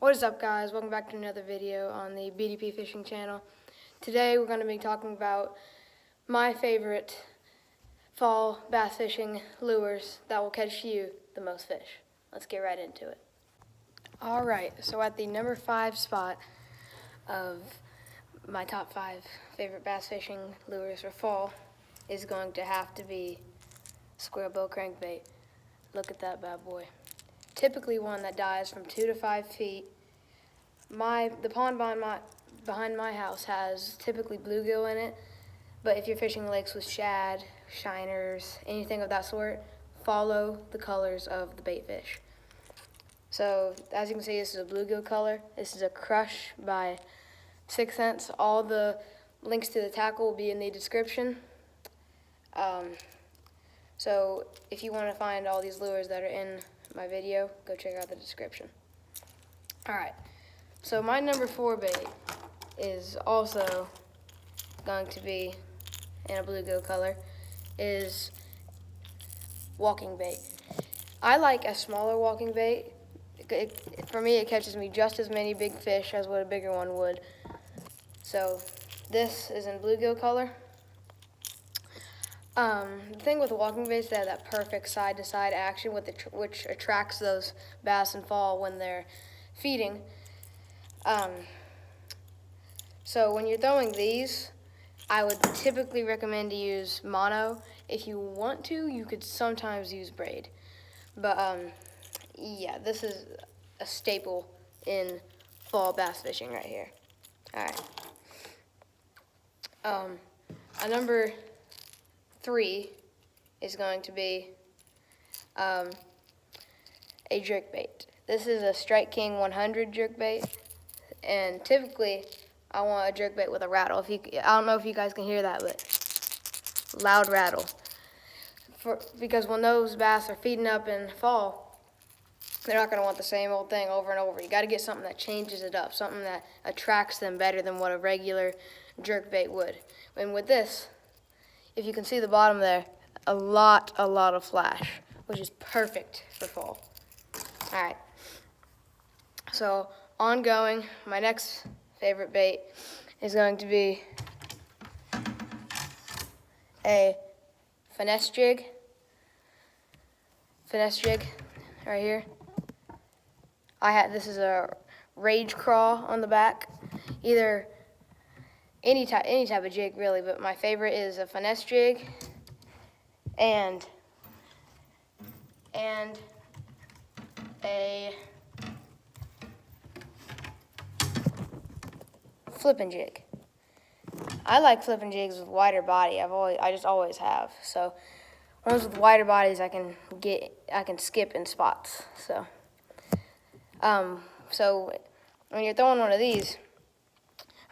What is up, guys? Welcome back to another video on the BDP Fishing channel. Today we're going to be talking about my favorite fall bass fishing lures that will catch you the most fish. Let's get right into it. Alright, so at the number 5 spot of my top 5 favorite bass fishing lures for fall is going to have to be square bill crankbait. Look at that bad boy. Typically one that dives from 2 to 5 feet. The pond behind my house has typically bluegill in it, but if you're fishing lakes with shad, shiners, anything of that sort, follow the colors of the bait fish. So as you can see, this is a bluegill color. This is a Crush by 6th Sense. All the links to the tackle will be in the description. So if you want to find all these lures that are in my video, go check out the description. Alright, so my number 4 bait is also going to be in a bluegill color, is walking bait. I like a smaller walking bait. For me, it catches me just as many big fish as what a bigger one would. So this is in bluegill color. The thing with the walking baits, they have that perfect side-to-side action which attracts those bass in fall when they're feeding. So when you're throwing these, I would typically recommend to use mono. If you want to, you could sometimes use braid. But yeah, this is a staple in fall bass fishing right here. All right. A number 3 is going to be a jerkbait. This is a Strike King 100 jerkbait, and typically I want a jerkbait with a rattle. I don't know if you guys can hear that, but loud rattle. Because when those bass are feeding up in fall, they're not going to want the same old thing over and over. You got to get something that changes it up, something that attracts them better than what a regular jerkbait would. And with this, if you can see the bottom there, a lot of flash, which is perfect for fall. All right. So ongoing, my next favorite bait is going to be a finesse jig. Finesse jig, right here. This is a Rage Craw on the back. Either any type of jig really, but my favorite is a finesse jig and a flipping jig. I like flipping jigs with wider body. I just always have. So ones with wider bodies I can skip in spots. So when you're throwing one of these,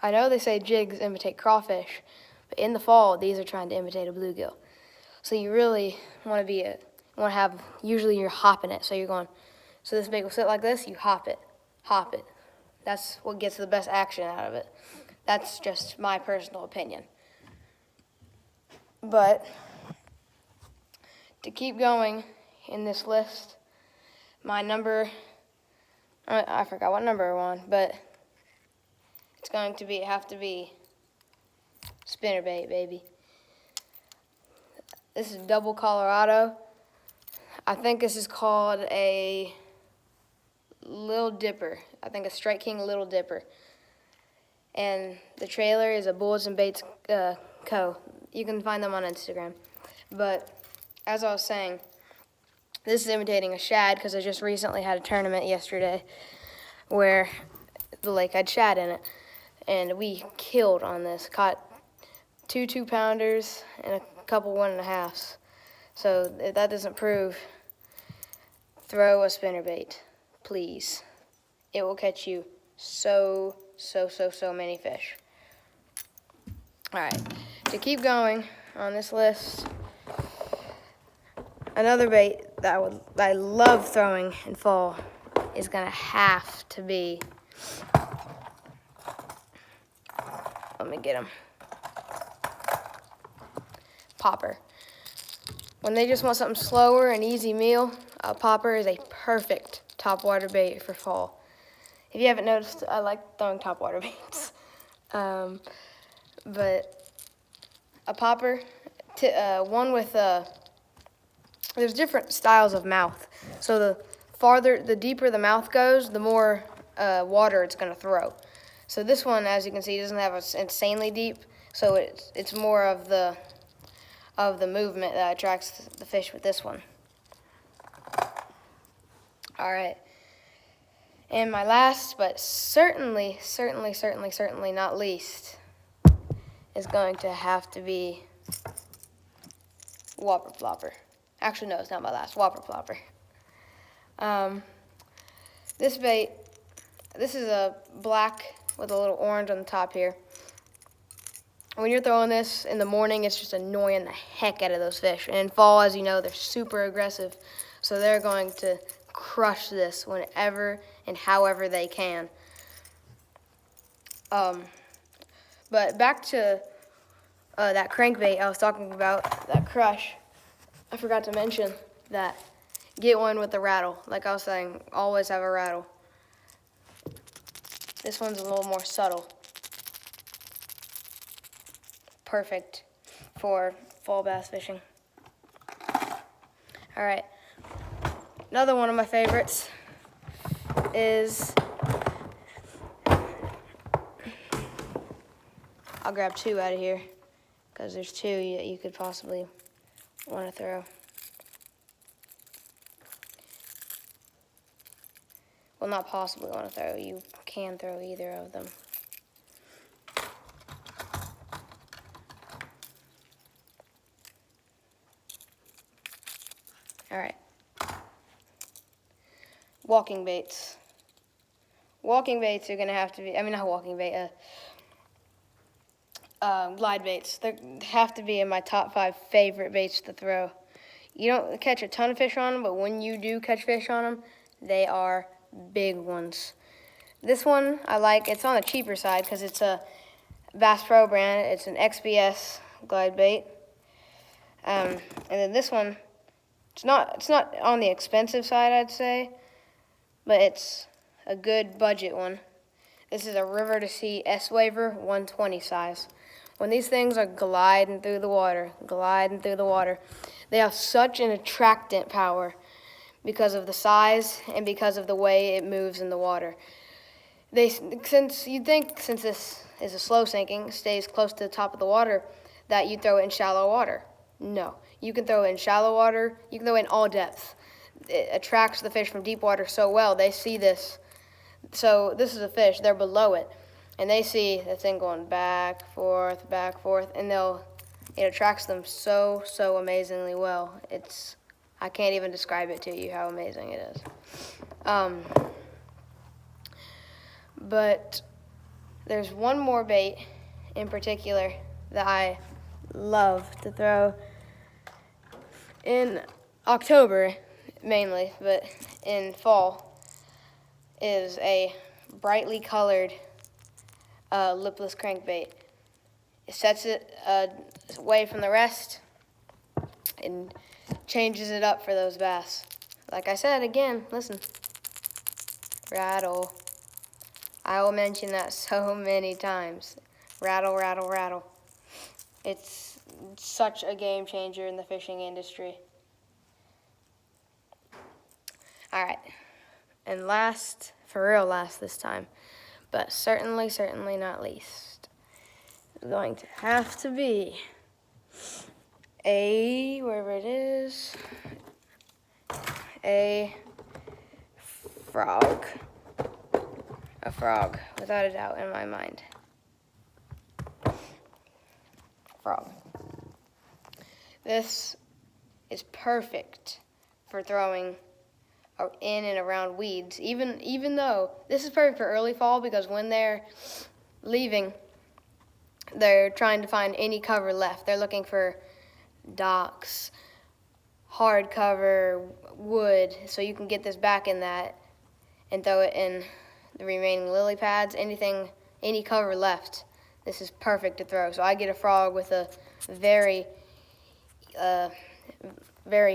I know they say jigs imitate crawfish, but in the fall these are trying to imitate a bluegill. So you really want to have, usually you're hopping it. So you're going, so this bait will sit like this, you hop it. That's what gets the best action out of it. That's just my personal opinion. But to keep going in this list, my number, I forgot what number I'm on, but it's going to have to be spinnerbait, baby. This is Double Colorado. I think this is called a Little Dipper. I think a Strike King Little Dipper. And the trailer is a Bullets and Baits Co. You can find them on Instagram. But as I was saying, this is imitating a shad because I just recently had a tournament yesterday where the lake had shad in it. And we killed on this. Caught 2 2-pounders and a couple 1.5s. So if that doesn't prove, throw a spinnerbait, please. It will catch you so many fish. All right, to keep going on this list, another bait that I love throwing in fall is gonna have to be, let me get him, popper. When they just want something slower and easy meal, a popper is a perfect topwater bait for fall. If you haven't noticed, I like throwing topwater baits. But a popper, one with there's different styles of mouth. So the deeper the mouth goes, the more water it's going to throw. So this one, as you can see, doesn't have an insanely deep. So it's more of the movement that attracts the fish with this one. All right. And my last, but certainly not least, is going to have to be Whopper Plopper. Actually, no, it's not my last. Whopper Plopper. This bait, this is a black with a little orange on the top here. When you're throwing this in the morning, it's just annoying the heck out of those fish. And in fall, as you know, they're super aggressive. So they're going to crush this whenever and however they can. But back to that crankbait I was talking about, that crush. I forgot to mention that get one with a rattle. Like I was saying, always have a rattle. This one's a little more subtle. Perfect for fall bass fishing. All right. Another one of my favorites is, I'll grab two out of here because there's two that you could possibly want to throw. Well, not possibly want to throw. You can throw either of them. All right. Walking baits. Walking baits are going to have to be, not walking bait, glide baits. They have to be in my top 5 favorite baits to throw. You don't catch a ton of fish on them, but when you do catch fish on them, they are big ones. This one I like. It's on the cheaper side because it's a Bass Pro brand. It's an XBS glide bait. And then this one, it's not on the expensive side, I'd say, but it's a good budget one. This is a River to Sea S-Waver 120 size. When these things are gliding through the water, they have such an attractant power because of the size and because of the way it moves in the water. Since this is a slow sinking, stays close to the top of the water, that you throw it in shallow water. No, you can throw it in shallow water. You can throw it in all depths. It attracts the fish from deep water so well. They see this. So this is a fish. They're below it, and they see the thing going back, forth, and it attracts them so amazingly well. I can't even describe it to you how amazing it is. But there's one more bait in particular that I love to throw in October mainly, but in fall, is a brightly colored lipless crankbait. It sets it away from the rest and changes it up for those bass. Like I said, again, listen, rattle. I will mention that so many times. Rattle, rattle, rattle. It's such a game changer in the fishing industry. All right, and last, for real last this time, but certainly not least, is going to have to be wherever it is, a frog. A frog, without a doubt in my mind. Frog. This is perfect for throwing in and around weeds, even though this is perfect for early fall, because when they're leaving, they're trying to find any cover left. They're looking for docks, hard cover, wood, so you can get this back in that and throw it in the remaining lily pads, any cover left. This is perfect to throw. So I get a frog with a very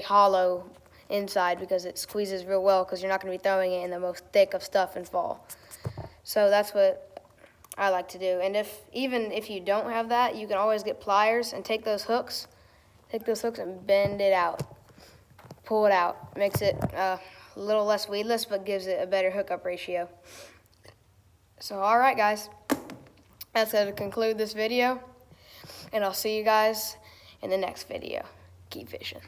hollow inside because it squeezes real well, because you're not going to be throwing it in the most thick of stuff in fall. So that's what I like to do. And even if you don't have that, you can always get pliers and take those hooks and bend it out. Pull it out. Makes it a little less weedless, but gives it a better hookup ratio. So, all right, guys. That's going to conclude this video. And I'll see you guys in the next video. Keep fishing.